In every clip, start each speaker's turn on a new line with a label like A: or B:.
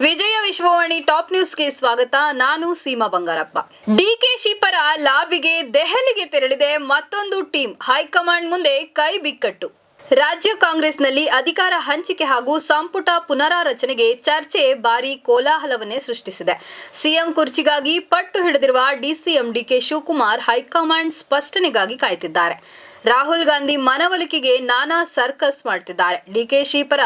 A: ವಿಜಯ Vishwavani top ನ್ಯೂಸ್ಗೆ ಸ್ವಾಗತ. ನಾನು ಸೀಮಾ ಬಂಗಾರಪ್ಪ. ಡಿಕೆಶಿ ಪರ ಲಾಬಿಗೆ ದೆಹಲಿಗೆ ತೆರಳಿದೆ ಮತ್ತೊಂದು ಟೀಮ್. ಹೈಕಮಾಂಡ್ ಮುಂದೆ ಕೈ ಬಿಕ್ಕಟ್ಟು. ರಾಜ್ಯ ಕಾಂಗ್ರೆಸ್ನಲ್ಲಿ ಅಧಿಕಾರ ಹಂಚಿಕೆ ಹಾಗೂ ಸಂಪುಟ ಪುನರಾರಚನೆಗೆ ಚರ್ಚೆ ಭಾರೀ ಕೋಲಾಹಲವನ್ನೇ ಸೃಷ್ಟಿಸಿದೆ. ಸಿಎಂ ಕುರ್ಚಿಗಾಗಿ ಪಟ್ಟು ಹಿಡಿದಿರುವ ಡಿಸಿಎಂ ಡಿಕೆ ಶಿವಕುಮಾರ್ ಹೈಕಮಾಂಡ್ ಸ್ಪಷ್ಟನೆಗಾಗಿ ಕಾಯ್ತಿದ್ದಾರೆ. ರಾಹುಲ್ ಗಾಂಧಿ ಮನವೊಲಿಕೆಗೆ ನಾನಾ ಸರ್ಕಸ್ ಮಾಡ್ತಿದ್ದಾರೆ. ಡಿಕೆಶಿ ಪರ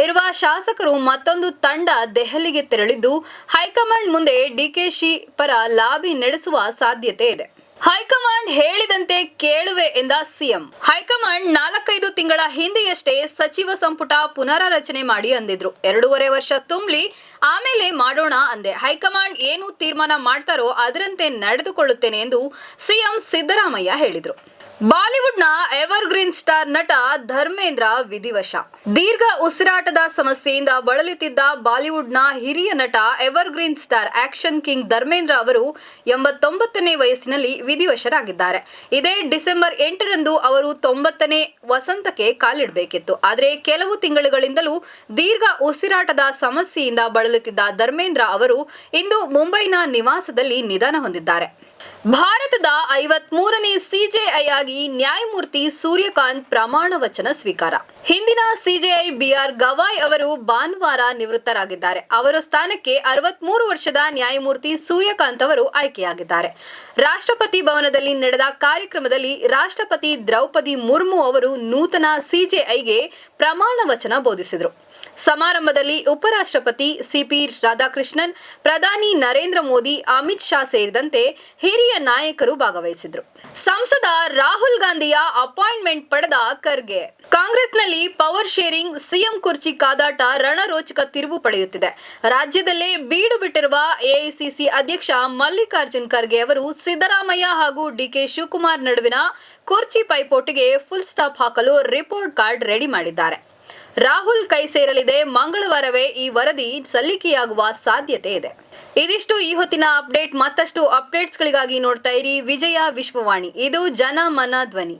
A: ಇರುವ ಶಾಸಕರು ಮತ್ತೊಂದು ತಂಡ ದೆಹಲಿಗೆ ತೆರಳಿದ್ದು ಹೈಕಮಾಂಡ್ ಮುಂದೆ ಡಿಕೆಶಿ ಪರ ಲಾಬಿ ನಡೆಸುವ ಸಾಧ್ಯತೆ ಇದೆ. ಹೈಕಮಾಂಡ್ ಹೇಳಿದಂತೆ ಕೇಳುವೆ ಎಂದ ಸಿಎಂ. ಹೈಕಮಾಂಡ್ 4-5 ತಿಂಗಳ ಹಿಂದೆಯಷ್ಟೇ ಸಚಿವ ಸಂಪುಟ ಪುನರಾರಚನೆ ಮಾಡಿ ಅಂದಿದ್ರು. 2.5 ವರ್ಷ ತುಂಬಲಿ ಆಮೇಲೆ ಮಾಡೋಣ ಅಂದೆ. ಹೈಕಮಾಂಡ್ ಏನು ತೀರ್ಮಾನ ಮಾಡ್ತಾರೋ ಅದರಂತೆ ನಡೆದುಕೊಳ್ಳುತ್ತೇನೆ ಎಂದು ಸಿಎಂ ಸಿದ್ದರಾಮಯ್ಯ ಹೇಳಿದ್ರು. ಬಾಲಿವುಡ್ನ ಎವರ್ಗ್ರೀನ್ ಸ್ಟಾರ್ ನಟ ಧರ್ಮೇಂದ್ರ ವಿಧಿವಶ. ದೀರ್ಘ ಉಸಿರಾಟದ ಸಮಸ್ಯೆಯಿಂದ ಬಳಲುತ್ತಿದ್ದ ಬಾಲಿವುಡ್ನ ಹಿರಿಯ ನಟ evergreen star action king Dharmendra ಅವರು 89ನೇ ವಯಸ್ಸಿನಲ್ಲಿ ವಿಧಿವಶರಾಗಿದ್ದಾರೆ. ಇದೇ ಡಿಸೆಂಬರ್ 8ರಂದು ಅವರು 90ನೇ ವಸಂತಕ್ಕೆ ಕಾಲಿಡಬೇಕಿತ್ತು. ಆದರೆ ಕೆಲವು ತಿಂಗಳುಗಳಿಂದಲೂ ದೀರ್ಘ ಉಸಿರಾಟದ ಸಮಸ್ಯೆಯಿಂದ ಬಳಲುತ್ತಿದ್ದ ಧರ್ಮೇಂದ್ರ ಅವರು ಇಂದು ಮುಂಬೈನ ನಿವಾಸದಲ್ಲಿ ನಿಧನ ಹೊಂದಿದ್ದಾರೆ. ಭಾರತದ 53ನೇ ಸಿಜೆಐ ಆಗಿ ನ್ಯಾಯಮೂರ್ತಿ ಸೂರ್ಯಕಾಂತ್ ಪ್ರಮಾಣ ವಚನ ಸ್ವೀಕಾರ. ಹಿಂದಿನ ಸಿಜೆಐ ಬಿಆರ್ ಗವಾಯ್ ಅವರು ಭಾನುವಾರ ನಿವೃತ್ತರಾಗಿದ್ದಾರೆ. ಅವರ ಸ್ಥಾನಕ್ಕೆ 63 ವರ್ಷದ ನ್ಯಾಯಮೂರ್ತಿ ಸೂರ್ಯಕಾಂತ್ ಅವರು ಆಯ್ಕೆಯಾಗಿದ್ದಾರೆ. ರಾಷ್ಟ್ರಪತಿ ಭವನದಲ್ಲಿ ನಡೆದ ಕಾರ್ಯಕ್ರಮದಲ್ಲಿ ರಾಷ್ಟ್ರಪತಿ ದ್ರೌಪದಿ ಮುರ್ಮು ಅವರು ನೂತನ ಸಿಜೆಐಗೆ ಪ್ರಮಾಣ ವಚನ ಬೋಧಿಸಿದರು. ಸಮಾರಂಭದಲ್ಲಿ ಉಪರಾಷ್ಟ್ರಪತಿ ಸಿಪಿ ರಾಧಾಕೃಷ್ಣನ್, ಪ್ರಧಾನಿ ನರೇಂದ್ರ ಮೋದಿ, ಅಮಿತ್ ಶಾ ಸೇರಿದಂತೆ ಹಿರಿಯ ನಾಯಕರು ಭಾಗವಹಿಸಿದ್ರು. ಸಂಸದ ರಾಹುಲ್ ಗಾಂಧಿಯ ಅಪಾಯಿಂಟ್ಮೆಂಟ್ ಪಡೆದ ಖರ್ಗೆ. ಕಾಂಗ್ರೆಸ್ನಲ್ಲಿ ಪವರ್ ಶೇರಿಂಗ್, ಸಿಎಂ ಕುರ್ಚಿ ಕಾದಾಟ ರಣರೋಚಕ ತಿರುವು ಪಡೆಯುತ್ತಿದೆ. ರಾಜ್ಯದಲ್ಲೇ ಬೀಡು ಬಿಟ್ಟಿರುವ ಎಐಸಿಸಿ ಅಧ್ಯಕ್ಷ ಮಲ್ಲಿಕಾರ್ಜುನ್ ಖರ್ಗೆ ಅವರು ಸಿದ್ದರಾಮಯ್ಯ ಹಾಗೂ ಡಿಕೆ ಶಿವಕುಮಾರ್ ನಡುವಿನ ಕುರ್ಚಿ ಪೈಪೋಟಿಗೆ ಫುಲ್ ಸ್ಟಾಪ್ ಹಾಕಲು ರಿಪೋರ್ಟ್ ಕಾರ್ಡ್ ರೆಡಿ ಮಾಡಿದ್ದಾರೆ. ರಾಹುಲ್ ಕೈ ಸೇರಲಿದೆ. ಮಂಗಳವಾರವೇ ಈ ವರದಿ ಸಲ್ಲಿಕೆಯಾಗುವ ಸಾಧ್ಯತೆ ಇದೆ. ಇದಿಷ್ಟು ಈ ಹೊತ್ತಿನ ಅಪ್ಡೇಟ್. ಮತ್ತಷ್ಟು ಅಪ್ಡೇಟ್ಸ್ಗಳಿಗಾಗಿ ನೋಡ್ತಾ ಇರಿ ವಿಜಯ ವಿಶ್ವವಾಣಿ. ಇದು ಜನ ಮನ ಧ್ವನಿ.